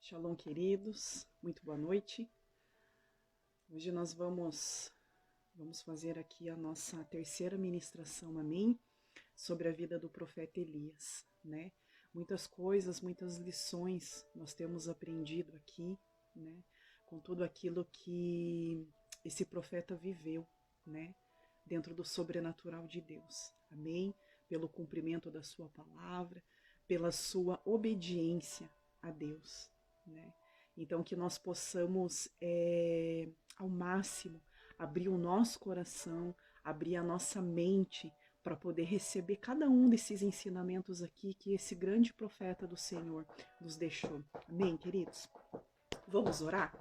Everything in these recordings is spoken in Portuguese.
Shalom, queridos, muito boa noite. Hoje nós vamos fazer aqui a nossa terceira ministração, amém? Sobre a vida do profeta Elias, né? Muitas coisas, muitas lições nós temos aprendido aqui, né? Com tudo aquilo que esse profeta viveu, né? Dentro do sobrenatural de Deus, amém? Pelo cumprimento da sua palavra, pela sua obediência a Deus, né? Então que nós possamos ao máximo abrir o nosso coração, abrir a nossa mente para poder receber cada um desses ensinamentos aqui que esse grande profeta do Senhor nos deixou. Amém, queridos? Vamos orar?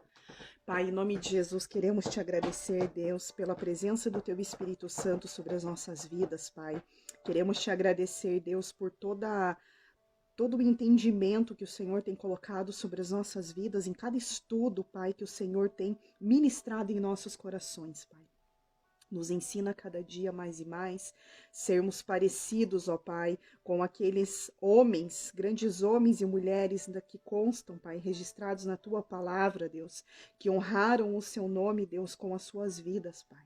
Pai, em nome de Jesus, queremos te agradecer, Deus, pela presença do teu Espírito Santo sobre as nossas vidas, Pai. Queremos te agradecer, Deus, por todo o entendimento que o Senhor tem colocado sobre as nossas vidas, em cada estudo, Pai, que o Senhor tem ministrado em nossos corações, Pai. Nos ensina cada dia mais e mais sermos parecidos, ó Pai, com aqueles homens, grandes homens e mulheres que constam, Pai, registrados na Tua palavra, Deus, que honraram o Seu nome, Deus, com as suas vidas, Pai.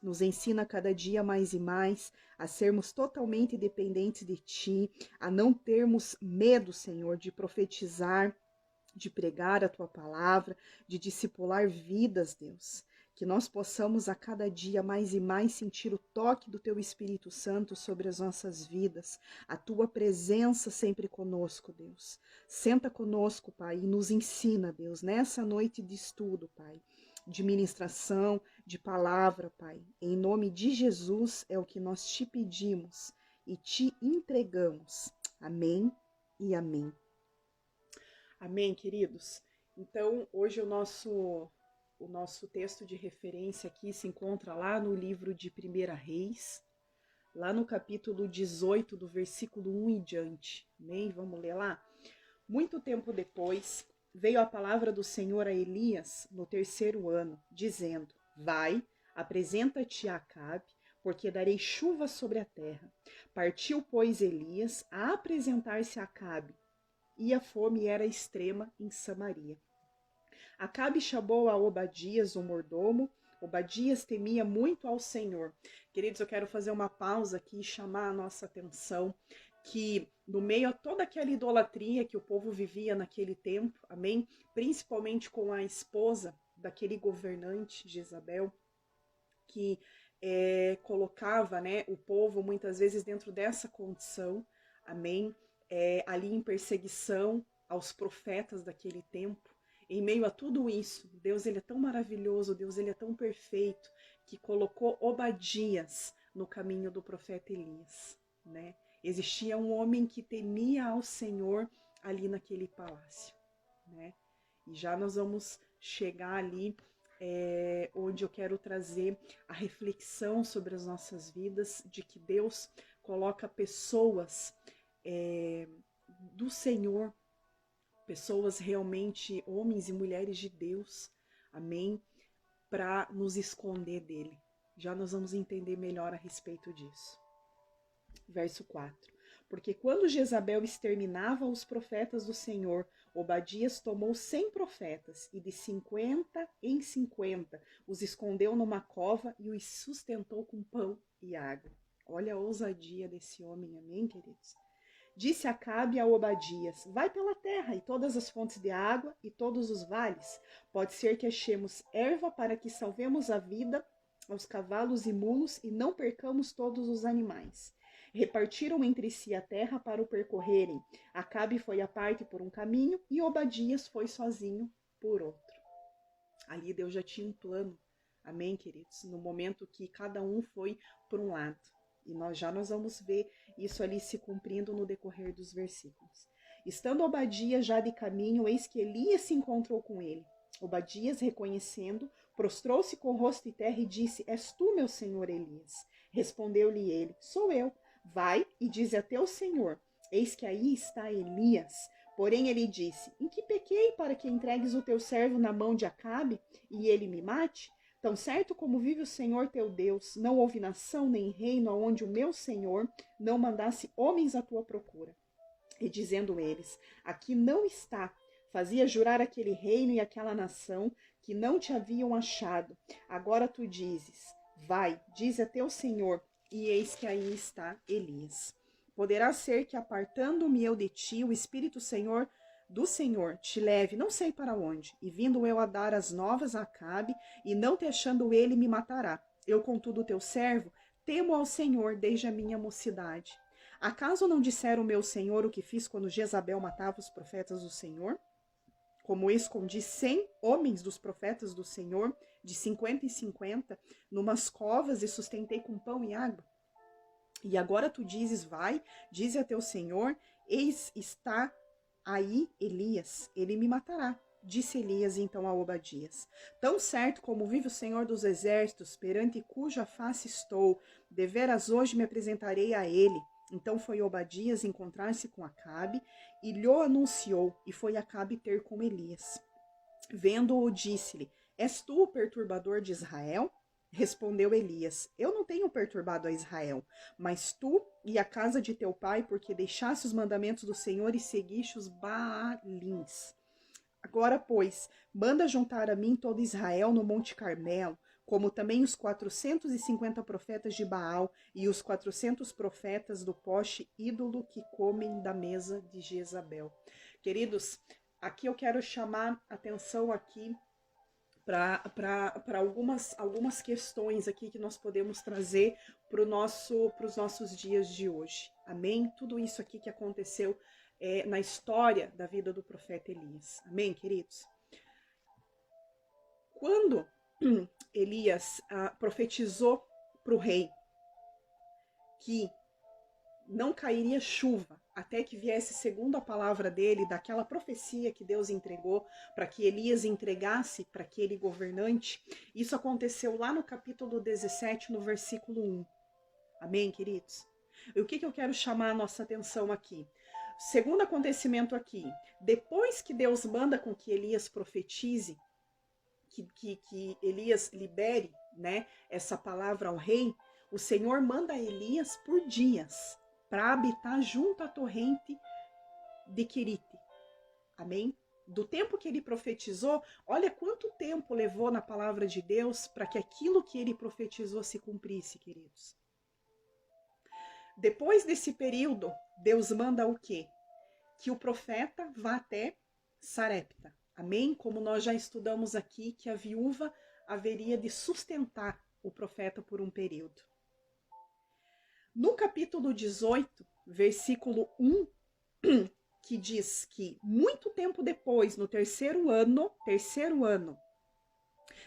Nos ensina cada dia mais e mais a sermos totalmente dependentes de Ti, a não termos medo, Senhor, de profetizar, de pregar a Tua palavra, de discipular vidas, Deus. Que nós possamos a cada dia mais e mais sentir o toque do Teu Espírito Santo sobre as nossas vidas, a Tua presença sempre conosco, Deus. Senta conosco, Pai, e nos ensina, Deus, nessa noite de estudo, Pai, de ministração, de palavra, Pai. Em nome de Jesus é o que nós te pedimos e te entregamos. Amém e amém. Amém, queridos? Então, hoje o nosso texto de referência aqui se encontra lá no livro de 1 Reis, lá no capítulo 18, do versículo 1 em diante. Amém? Vamos ler lá? Muito tempo depois, veio a palavra do Senhor a Elias no 3º ano, dizendo: Vai, apresenta-te a Acabe, porque darei chuva sobre a terra. Partiu, pois, Elias a apresentar-se a Acabe, e a fome era extrema em Samaria. Acabe chamou a Obadias, o mordomo. Obadias temia muito ao Senhor. Queridos, eu quero fazer uma pausa aqui e chamar a nossa atenção que no meio a toda aquela idolatria que o povo vivia naquele tempo, amém? Principalmente com a esposa daquele governante, Jezabel, que colocava, né, o povo muitas vezes dentro dessa condição, amém? Ali em perseguição aos profetas daquele tempo. Em meio a tudo isso, Deus ele é tão maravilhoso, Deus ele é tão perfeito, que colocou Obadias no caminho do profeta Elias, né? Existia um homem que temia ao Senhor ali naquele palácio, né? E já nós vamos chegar ali onde eu quero trazer a reflexão sobre as nossas vidas, de que Deus coloca pessoas do Senhor, pessoas realmente, homens e mulheres de Deus, amém? Para nos esconder dele. Já nós vamos entender melhor a respeito disso. Verso 4. Porque quando Jezabel exterminava os profetas do Senhor, Obadias tomou 100 profetas e de 50 em 50 os escondeu numa cova e os sustentou com pão e água. Olha a ousadia desse homem, amém, queridos? Disse Acabe a Obadias: Vai pela terra e todas as fontes de água e todos os vales. Pode ser que achemos erva para que salvemos a vida aos cavalos e mulos e não percamos todos os animais. Repartiram entre si a terra para o percorrerem. Acabe foi à parte por um caminho e Obadias foi sozinho por outro. Ali Deus já tinha um plano, amém, queridos? No momento que cada um foi por um lado. E nós vamos ver isso ali se cumprindo no decorrer dos versículos. Estando Obadias já de caminho, eis que Elias se encontrou com ele. Obadias, reconhecendo, prostrou-se com o rosto em terra e disse: És tu, meu senhor Elias? Respondeu-lhe ele: Sou eu. Vai e dize a teu senhor: Eis que aí está Elias. Porém ele disse: Em que pequei para que entregues o teu servo na mão de Acabe e ele me mate? Tão certo como vive o Senhor teu Deus, não houve nação nem reino aonde o meu Senhor não mandasse homens à tua procura. E dizendo eles: Aqui não está, fazia jurar aquele reino e aquela nação que não te haviam achado. Agora tu dizes, vai, dize a teu senhor, e eis que aí está Elias. Poderá ser que, apartando-me eu de ti, o Espírito do Senhor te leve, não sei para onde, e vindo eu a dar as novas a Acabe, e não te achando ele, me matará. Eu, contudo, teu servo, temo ao Senhor desde a minha mocidade. Acaso não dissera o meu senhor o que fiz quando Jezabel matava os profetas do Senhor? Como escondi 100 homens dos profetas do Senhor, de 50 em 50, numas covas e sustentei com pão e água? E agora tu dizes, vai, dize a teu senhor, eis está aí Elias, ele me matará. Disse Elias então a Obadias, tão certo como vive o Senhor dos exércitos, perante cuja face estou, deveras hoje me apresentarei a ele. Então foi Obadias encontrar-se com Acabe, e lhe anunciou, e foi Acabe ter com Elias. Vendo-o, disse-lhe, és tu o perturbador de Israel? Respondeu Elias, eu não tenho perturbado a Israel, mas tu e a casa de teu pai, porque deixaste os mandamentos do Senhor e seguiste os Baalins. Agora, pois, manda juntar a mim todo Israel no Monte Carmelo, como também os 450 profetas de Baal e os 400 profetas do poste ídolo que comem da mesa de Jezabel. Queridos, aqui eu quero chamar atenção aqui para algumas questões aqui que nós podemos trazer para os nossos dias de hoje. Amém? Tudo isso aqui que aconteceu na história da vida do profeta Elias. Amém, queridos? Quando Elias profetizou para o rei que não cairia chuva até que viesse segundo a palavra dele, daquela profecia que Deus entregou para que Elias entregasse para aquele governante, isso aconteceu lá no capítulo 17, no versículo 1. Amém, queridos? E o que eu quero chamar a nossa atenção aqui? Segundo acontecimento aqui, depois que Deus manda com que Elias profetize, que Elias libere, né, essa palavra ao rei, o Senhor manda Elias por dias para habitar junto à torrente de Querite. Amém? Do tempo que ele profetizou, olha quanto tempo levou na palavra de Deus para que aquilo que ele profetizou se cumprisse, queridos. Depois desse período, Deus manda o quê? Que o profeta vá até Sarepta. Amém? Como nós já estudamos aqui, que a viúva haveria de sustentar o profeta por um período. No capítulo 18, versículo 1, que diz que muito tempo depois, no terceiro ano,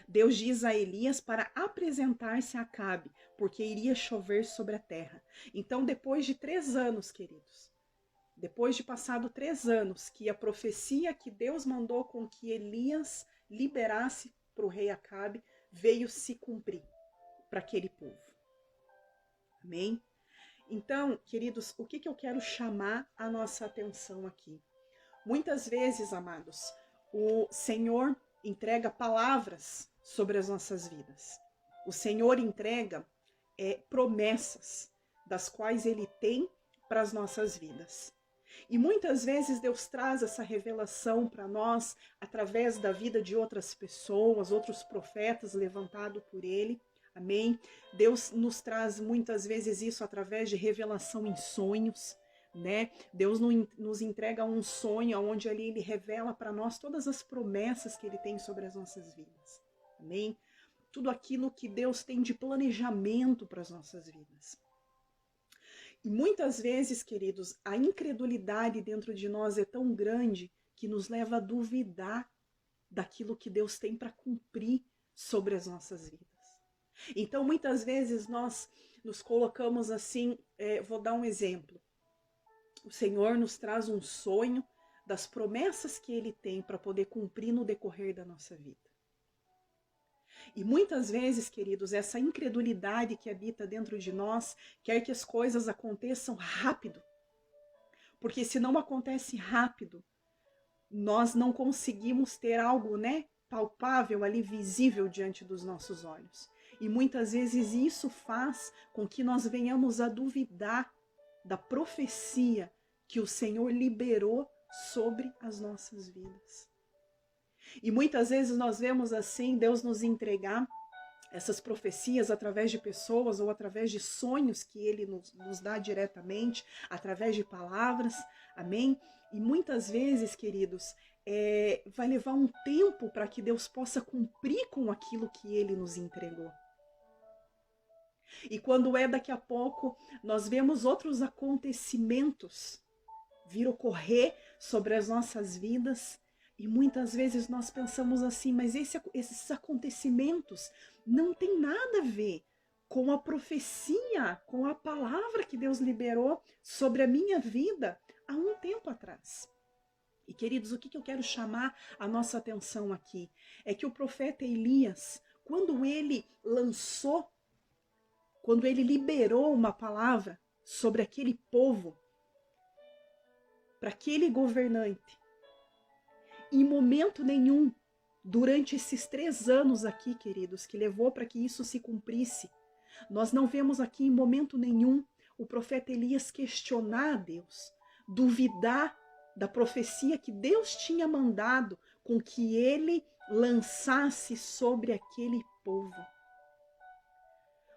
Deus diz a Elias para apresentar-se a Acabe, porque iria chover sobre a terra. Então, depois de 3 anos, queridos, depois de passado 3 anos, que a profecia que Deus mandou com que Elias liberasse para o rei Acabe, veio se cumprir para aquele povo. Amém? Então, queridos, o que eu quero chamar a nossa atenção aqui? Muitas vezes, amados, o Senhor entrega palavras sobre as nossas vidas. O Senhor entrega promessas das quais Ele tem para as nossas vidas. E muitas vezes Deus traz essa revelação para nós através da vida de outras pessoas, outros profetas levantados por Ele. Amém? Deus nos traz muitas vezes isso através de revelação em sonhos, né? Deus nos entrega um sonho onde ali Ele revela para nós todas as promessas que Ele tem sobre as nossas vidas. Amém? Tudo aquilo que Deus tem de planejamento para as nossas vidas. E muitas vezes, queridos, a incredulidade dentro de nós é tão grande que nos leva a duvidar daquilo que Deus tem para cumprir sobre as nossas vidas. Então, muitas vezes nós nos colocamos assim, vou dar um exemplo. O Senhor nos traz um sonho das promessas que Ele tem para poder cumprir no decorrer da nossa vida. E muitas vezes, queridos, essa incredulidade que habita dentro de nós quer que as coisas aconteçam rápido. Porque se não acontece rápido, nós não conseguimos ter algo, né, palpável ali, visível diante dos nossos olhos. E muitas vezes isso faz com que nós venhamos a duvidar da profecia que o Senhor liberou sobre as nossas vidas. E muitas vezes nós vemos assim Deus nos entregar essas profecias através de pessoas ou através de sonhos que ele nos dá diretamente, através de palavras, amém? E muitas vezes, queridos, vai levar um tempo para que Deus possa cumprir com aquilo que ele nos entregou. E quando daqui a pouco, nós vemos outros acontecimentos vir ocorrer sobre as nossas vidas, e muitas vezes nós pensamos assim, mas esses acontecimentos não tem nada a ver com a profecia, com a palavra que Deus liberou sobre a minha vida há um tempo atrás. E queridos, o que eu quero chamar a nossa atenção aqui é que o profeta Elias, quando ele liberou uma palavra sobre aquele povo, para aquele governante, em momento nenhum, durante esses 3 anos aqui, queridos, que levou para que isso se cumprisse, nós não vemos aqui em momento nenhum o profeta Elias questionar a Deus, duvidar da profecia que Deus tinha mandado com que ele lançasse sobre aquele povo.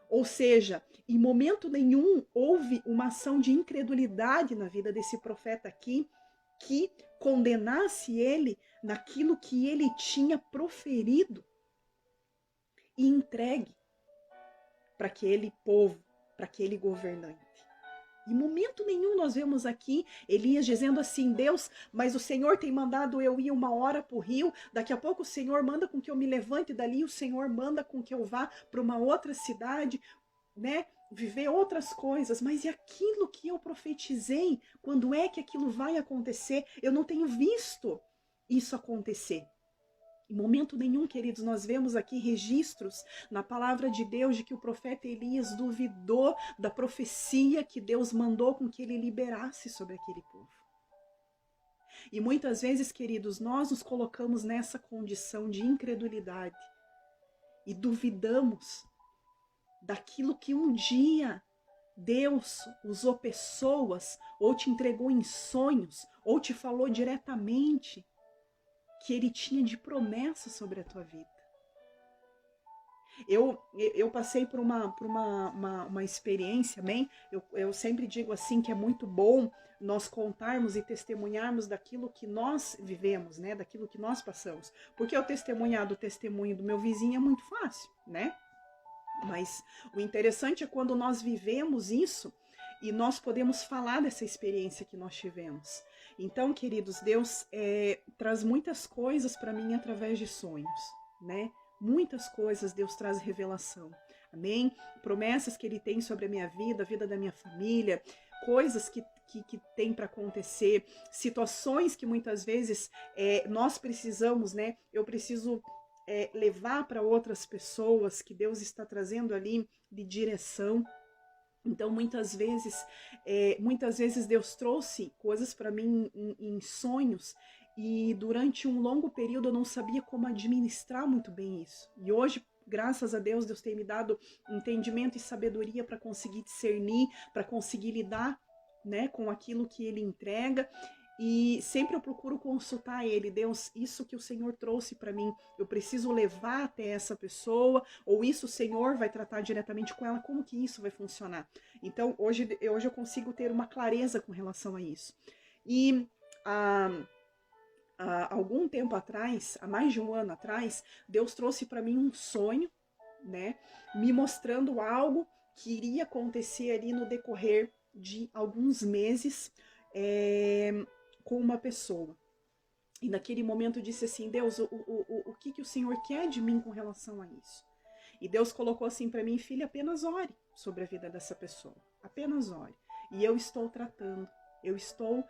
Ou seja, em momento nenhum houve uma ação de incredulidade na vida desse profeta aqui que condenasse ele naquilo que ele tinha proferido e entregue para aquele povo, para aquele governante. Em momento nenhum nós vemos aqui Elias dizendo assim, Deus, mas o Senhor tem mandado eu ir 1 hora para o rio, daqui a pouco o Senhor manda com que eu me levante dali, o Senhor manda com que eu vá para uma outra cidade, né, viver outras coisas, mas e aquilo que eu profetizei, quando é que aquilo vai acontecer? Eu não tenho visto isso acontecer. Em momento nenhum, queridos, nós vemos aqui registros na palavra de Deus de que o profeta Elias duvidou da profecia que Deus mandou com que ele liberasse sobre aquele povo. E muitas vezes, queridos, nós nos colocamos nessa condição de incredulidade e duvidamos daquilo que um dia Deus usou pessoas, ou te entregou em sonhos, ou te falou diretamente que ele tinha de promessa sobre a tua vida. Eu passei por uma experiência, amém? Eu sempre digo assim que é muito bom nós contarmos e testemunharmos daquilo que nós vivemos, né? Daquilo que nós passamos. Porque eu testemunhar do testemunho do meu vizinho é muito fácil, né? Mas o interessante é quando nós vivemos isso e nós podemos falar dessa experiência que nós tivemos. Então, queridos, Deus traz muitas coisas para mim através de sonhos, né? Muitas coisas Deus traz revelação, amém? Promessas que Ele tem sobre a minha vida, a vida da minha família, coisas que tem para acontecer, situações que muitas vezes nós precisamos, né? Eu preciso levar para outras pessoas que Deus está trazendo ali de direção. Então, muitas vezes Deus trouxe coisas para mim em sonhos e durante um longo período eu não sabia como administrar muito bem isso. E hoje, graças a Deus, Deus tem me dado entendimento e sabedoria para conseguir discernir, para conseguir lidar, né, com aquilo que Ele entrega. E sempre eu procuro consultar Ele, Deus, isso que o Senhor trouxe para mim, eu preciso levar até essa pessoa, ou isso o Senhor vai tratar diretamente com ela, como que isso vai funcionar? Então, hoje eu consigo ter uma clareza com relação a isso. E há algum tempo atrás, há mais de 1 ano atrás, Deus trouxe para mim um sonho, né, me mostrando algo que iria acontecer ali no decorrer de alguns meses, com uma pessoa. E naquele momento eu disse assim, Deus, o que o Senhor quer de mim com relação a isso? E Deus colocou assim para mim, filha, apenas ore sobre a vida dessa pessoa. Apenas ore. E eu estou tratando, eu estou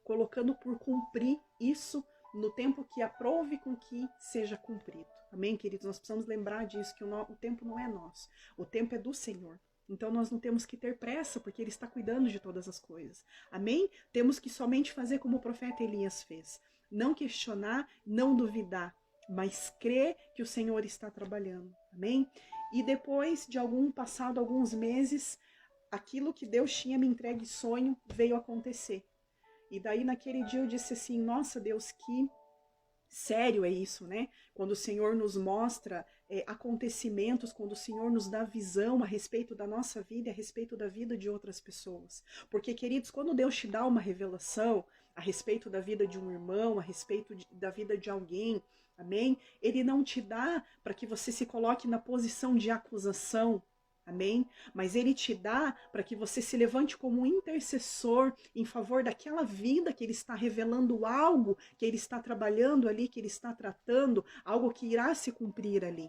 colocando por cumprir isso no tempo que aprove com que seja cumprido. Amém, queridos? Nós precisamos lembrar disso, que o tempo não é nosso, o tempo é do Senhor. Então nós não temos que ter pressa, porque Ele está cuidando de todas as coisas. Amém? Temos que somente fazer como o profeta Elias fez. Não questionar, não duvidar, mas crer que o Senhor está trabalhando. Amém? E depois de alguns meses, aquilo que Deus tinha me entregue em sonho veio acontecer. E daí naquele dia eu disse assim, nossa Deus, que sério é isso, né? Quando o Senhor nos mostra acontecimentos, quando o Senhor nos dá visão a respeito da nossa vida e a respeito da vida de outras pessoas. Porque, queridos, quando Deus te dá uma revelação a respeito da vida de um irmão, a respeito da vida de alguém, amém? Ele não te dá para que você se coloque na posição de acusação, amém? Mas ele te dá para que você se levante como um intercessor em favor daquela vida que ele está revelando, algo que ele está trabalhando ali, que ele está tratando, algo que irá se cumprir ali,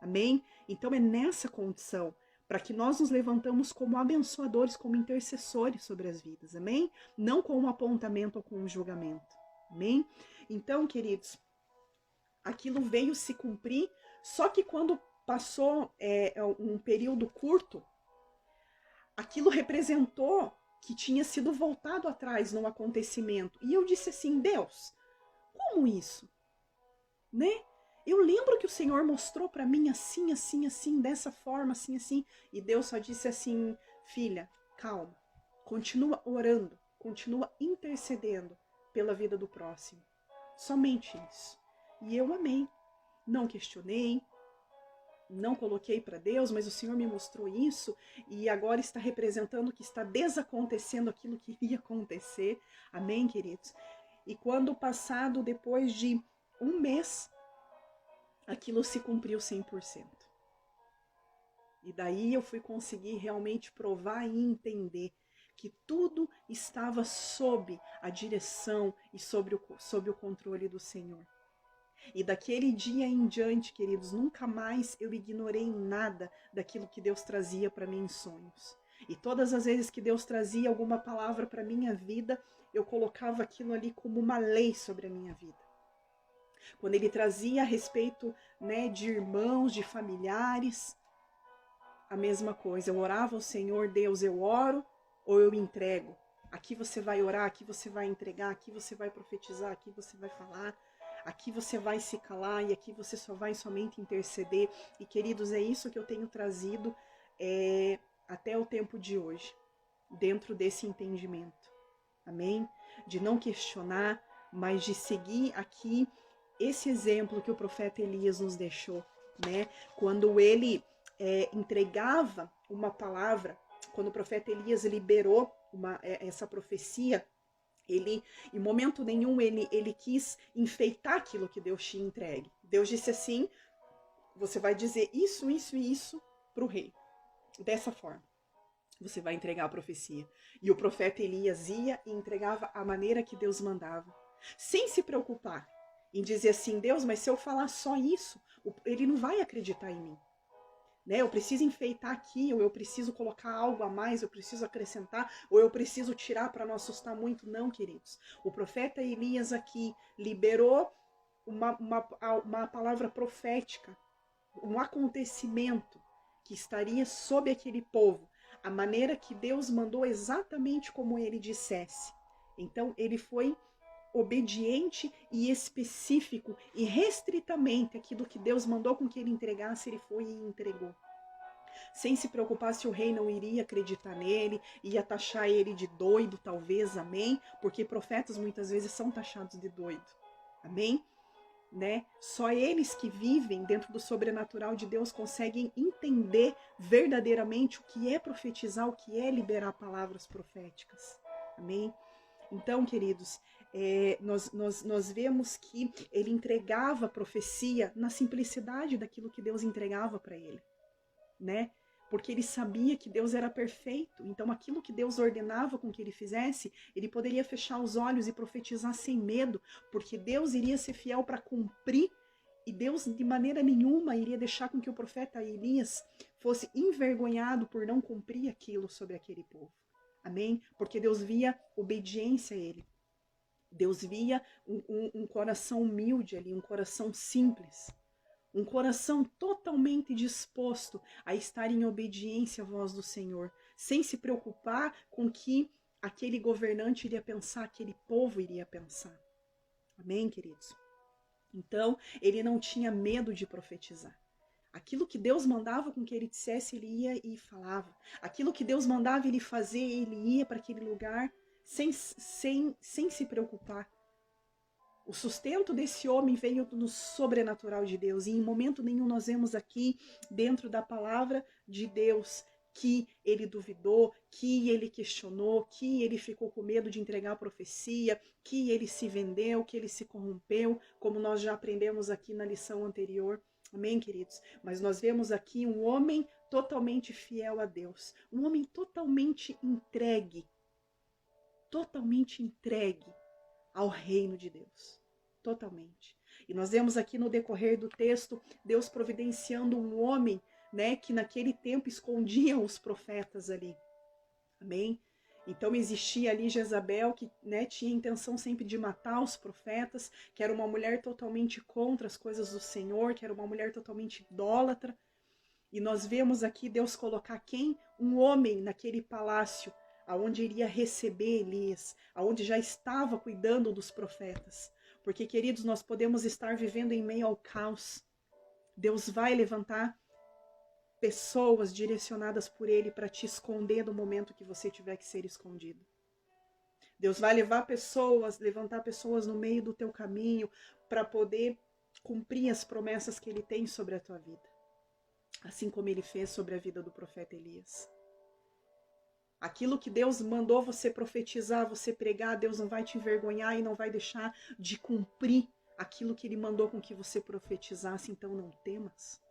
amém? Então é nessa condição para que nós nos levantamos como abençoadores, como intercessores sobre as vidas, amém? Não com um apontamento ou com um julgamento, amém? Então, queridos, aquilo veio se cumprir, só que quando passou um período curto, aquilo representou que tinha sido voltado atrás no acontecimento. E eu disse assim, Deus, como isso? Né? Eu lembro que o Senhor mostrou para mim assim, assim, assim, dessa forma, assim, assim. E Deus só disse assim, filha, calma, continua orando, continua intercedendo pela vida do próximo. Somente isso. E eu amei. Não questionei, não coloquei para Deus, mas o Senhor me mostrou isso e agora está representando que está desacontecendo aquilo que iria acontecer. Amém, queridos? E quando passado, depois de um mês, aquilo se cumpriu 100%. E daí eu fui conseguir realmente provar e entender que tudo estava sob a direção e sob o controle do Senhor. E daquele dia em diante, queridos, nunca mais eu ignorei nada daquilo que Deus trazia para mim em sonhos. E todas as vezes que Deus trazia alguma palavra para minha vida, eu colocava aquilo ali como uma lei sobre a minha vida. Quando Ele trazia a respeito, né, de irmãos, de familiares, a mesma coisa. Eu orava ao Senhor, Deus, eu oro ou eu entrego. Aqui você vai orar, aqui você vai entregar, aqui você vai profetizar, aqui você vai falar. Aqui você vai se calar e aqui você só vai somente interceder. E, queridos, é isso que eu tenho trazido até o tempo de hoje, dentro desse entendimento. Amém? De não questionar, mas de seguir aqui esse exemplo que o profeta Elias nos deixou, né? Quando ele entregava uma palavra, quando o profeta Elias liberou essa profecia, ele, em momento nenhum, ele quis enfeitar aquilo que Deus tinha entregue. Deus disse assim, você vai dizer isso, isso e isso para o rei. Dessa forma, você vai entregar a profecia. E o profeta Elias ia e entregava a maneira que Deus mandava. Sem se preocupar em dizer assim, Deus, mas se eu falar só isso, ele não vai acreditar em mim. Né? Eu preciso enfeitar aqui, ou eu preciso colocar algo a mais, eu preciso acrescentar, ou eu preciso tirar para não assustar muito. Não, queridos. O profeta Elias aqui liberou uma palavra profética, um acontecimento que estaria sobre aquele povo, a maneira que Deus mandou exatamente como ele dissesse. Então, ele foi obediente e específico e restritamente aquilo que Deus mandou com que ele entregasse, ele foi e entregou. Sem se preocupar se o rei não iria acreditar nele, ia taxar ele de doido, talvez, amém? Porque profetas muitas vezes são taxados de doido, amém? Né? Só eles que vivem dentro do sobrenatural de Deus conseguem entender verdadeiramente o que é profetizar, o que é liberar palavras proféticas, amém? Então, queridos, nós vemos que ele entregava a profecia na simplicidade daquilo que Deus entregava para ele, né? Porque ele sabia que Deus era perfeito, então aquilo que Deus ordenava com que ele fizesse, ele poderia fechar os olhos e profetizar sem medo, porque Deus iria ser fiel para cumprir, e Deus de maneira nenhuma iria deixar com que o profeta Elias fosse envergonhado por não cumprir aquilo sobre aquele povo. Amém? Porque Deus via obediência a ele. Deus via um coração humilde ali, um coração simples. Um coração totalmente disposto a estar em obediência à voz do Senhor, sem se preocupar com o que aquele governante iria pensar, aquele povo iria pensar. Amém, queridos? Então, ele não tinha medo de profetizar. Aquilo que Deus mandava com que ele dissesse, ele ia e falava. Aquilo que Deus mandava ele fazer, ele ia para aquele lugar sem se preocupar. O sustento desse homem veio do sobrenatural de Deus. E em momento nenhum nós vemos aqui, dentro da palavra de Deus, que ele duvidou, que ele questionou, que ele ficou com medo de entregar a profecia, que ele se vendeu, que ele se corrompeu, como nós já aprendemos aqui na lição anterior. Amém, queridos? Mas nós vemos aqui um homem totalmente fiel a Deus, um homem totalmente entregue ao reino de Deus, totalmente. E nós vemos aqui no decorrer do texto, Deus providenciando um homem, né, que naquele tempo escondia os profetas ali, amém? Então existia ali Jezabel, que, né, tinha a intenção sempre de matar os profetas, que era uma mulher totalmente contra as coisas do Senhor, que era uma mulher totalmente idólatra. E nós vemos aqui Deus colocar quem? Um homem naquele palácio, aonde iria receber Elias, aonde já estava cuidando dos profetas. Porque, queridos, nós podemos estar vivendo em meio ao caos. Deus vai levantar pessoas direcionadas por Ele para te esconder no momento que você tiver que ser escondido. Deus vai levantar pessoas no meio do teu caminho para poder cumprir as promessas que Ele tem sobre a tua vida. Assim como Ele fez sobre a vida do profeta Elias. Aquilo que Deus mandou você profetizar, você pregar, Deus não vai te envergonhar e não vai deixar de cumprir aquilo que Ele mandou com que você profetizasse, então não temas.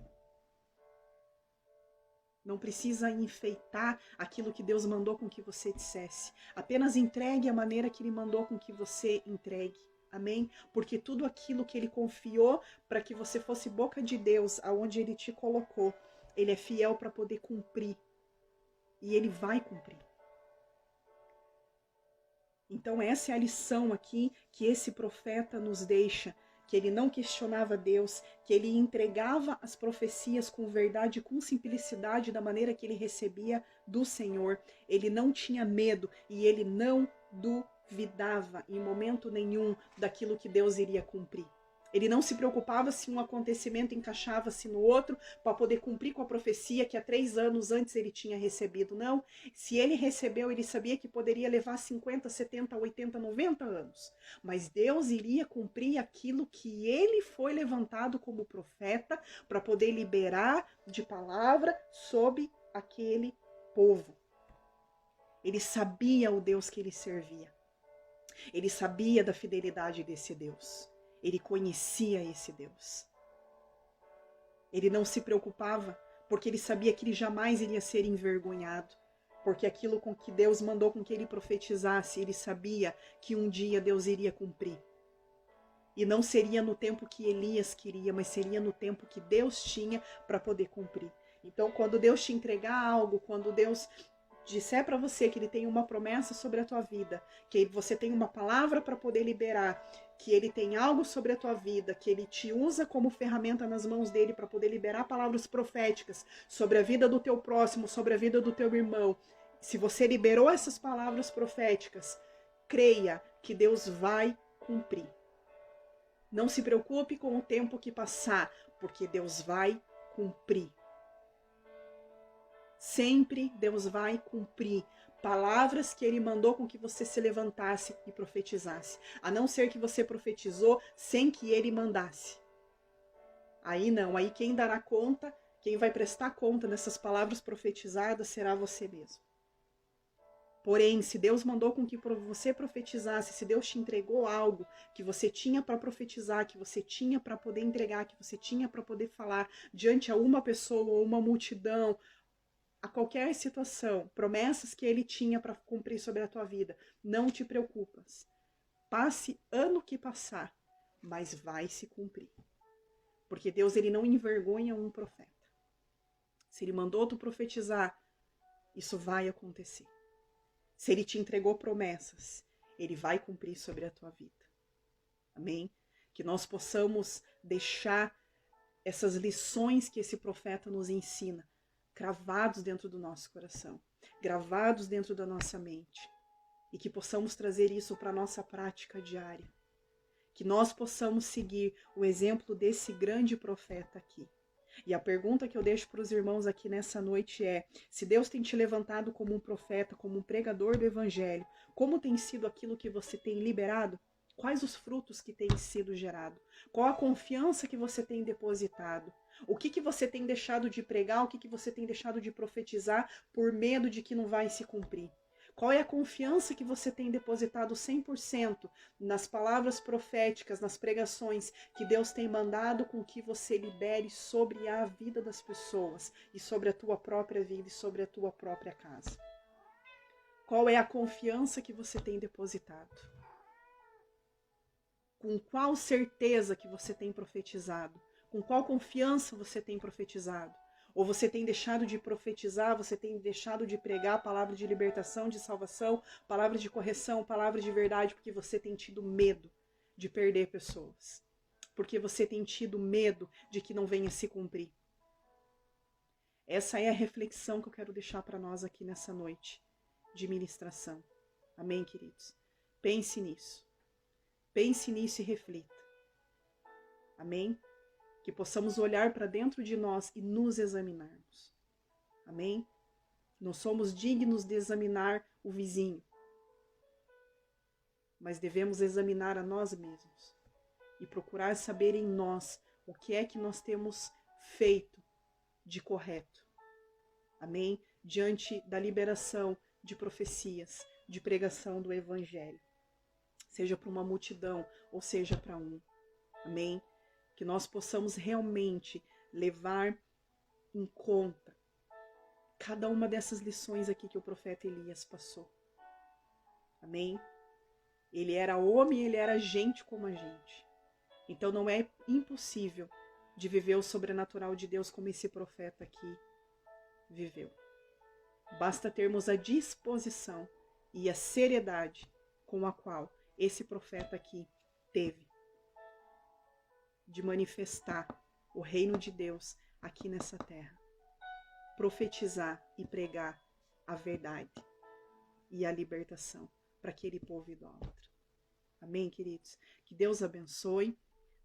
Não precisa enfeitar aquilo que Deus mandou com que você dissesse. Apenas entregue a maneira que Ele mandou com que você entregue. Amém? Porque tudo aquilo que Ele confiou para que você fosse boca de Deus, aonde Ele te colocou, Ele é fiel para poder cumprir. E Ele vai cumprir. Então essa é a lição aqui que esse profeta nos deixa, que ele não questionava Deus, que ele entregava as profecias com verdade, com simplicidade, da maneira que ele recebia do Senhor. Ele não tinha medo e ele não duvidava em momento nenhum daquilo que Deus iria cumprir. Ele não se preocupava se um acontecimento encaixava-se no outro para poder cumprir com a profecia que há 3 anos antes ele tinha recebido. Não. Se ele recebeu, ele sabia que poderia levar 50, 70, 80, 90 anos. Mas Deus iria cumprir aquilo que ele foi levantado como profeta para poder liberar de palavra sobre aquele povo. Ele sabia o Deus que ele servia. Ele sabia da fidelidade desse Deus. Ele conhecia esse Deus. Ele não se preocupava, porque ele sabia que ele jamais iria ser envergonhado. Porque aquilo com que Deus mandou com que ele profetizasse, ele sabia que um dia Deus iria cumprir. E não seria no tempo que Elias queria, mas seria no tempo que Deus tinha para poder cumprir. Então, quando Deus te entregar algo, quando Deus disser para você que Ele tem uma promessa sobre a tua vida, que você tem uma palavra para poder liberar, que Ele tem algo sobre a tua vida, que Ele te usa como ferramenta nas mãos dEle para poder liberar palavras proféticas sobre a vida do teu próximo, sobre a vida do teu irmão. Se você liberou essas palavras proféticas, creia que Deus vai cumprir. Não se preocupe com o tempo que passar, porque Deus vai cumprir. Sempre Deus vai cumprir palavras que Ele mandou com que você se levantasse e profetizasse. A não ser que você profetizou sem que Ele mandasse. Aí não, aí quem dará conta, quem vai prestar conta dessas palavras profetizadas será você mesmo. Porém, se Deus mandou com que você profetizasse, se Deus te entregou algo que você tinha para profetizar, que você tinha para poder entregar, que você tinha para poder falar diante a uma pessoa ou uma multidão, a qualquer situação, promessas que Ele tinha para cumprir sobre a tua vida, não te preocupas. Passe ano que passar, mas vai se cumprir. Porque Deus, Ele não envergonha um profeta. Se Ele mandou tu profetizar, isso vai acontecer. Se Ele te entregou promessas, Ele vai cumprir sobre a tua vida. Amém? Que nós possamos deixar essas lições que esse profeta nos ensina cravados dentro do nosso coração, gravados dentro da nossa mente, e que possamos trazer isso para a nossa prática diária, que nós possamos seguir o exemplo desse grande profeta aqui. E a pergunta que eu deixo para os irmãos aqui nessa noite é: se Deus tem te levantado como um profeta, como um pregador do evangelho, como tem sido aquilo que você tem liberado? Quais os frutos que têm sido gerados? Qual a confiança que você tem depositado? O que você tem deixado de pregar? O que você tem deixado de profetizar por medo de que não vai se cumprir? Qual é a confiança que você tem depositado 100% nas palavras proféticas, nas pregações que Deus tem mandado com que você libere sobre a vida das pessoas e sobre a tua própria vida e sobre a tua própria casa? Qual é a confiança que você tem depositado? Com qual certeza que você tem profetizado? Com qual confiança você tem profetizado? Ou você tem deixado de profetizar, você tem deixado de pregar palavra de libertação, de salvação, palavra de correção, palavra de verdade, porque você tem tido medo de perder pessoas. Porque você tem tido medo de que não venha se cumprir. Essa é a reflexão que eu quero deixar para nós aqui nessa noite de ministração. Amém, queridos? Pense nisso. Pense nisso e reflita. Amém? Que possamos olhar para dentro de nós e nos examinarmos. Amém? Não somos dignos de examinar o vizinho, mas devemos examinar a nós mesmos e procurar saber em nós o que é que nós temos feito de correto. Amém? Diante da liberação de profecias, de pregação do Evangelho. Seja para uma multidão ou seja para um. Amém? Que nós possamos realmente levar em conta cada uma dessas lições aqui que o profeta Elias passou. Amém? Ele era homem, ele era gente como a gente. Então não é impossível de viver o sobrenatural de Deus como esse profeta aqui viveu. Basta termos a disposição e a seriedade com a qual esse profeta aqui teve de manifestar o reino de Deus aqui nessa terra. Profetizar e pregar a verdade e a libertação para aquele povo idólatra. Amém, queridos? Que Deus abençoe.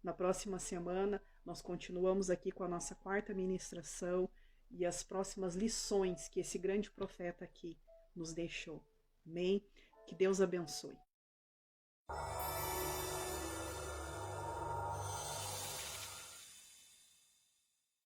Na próxima semana nós continuamos aqui com a nossa quarta ministração e as próximas lições que esse grande profeta aqui nos deixou. Amém? Que Deus abençoe.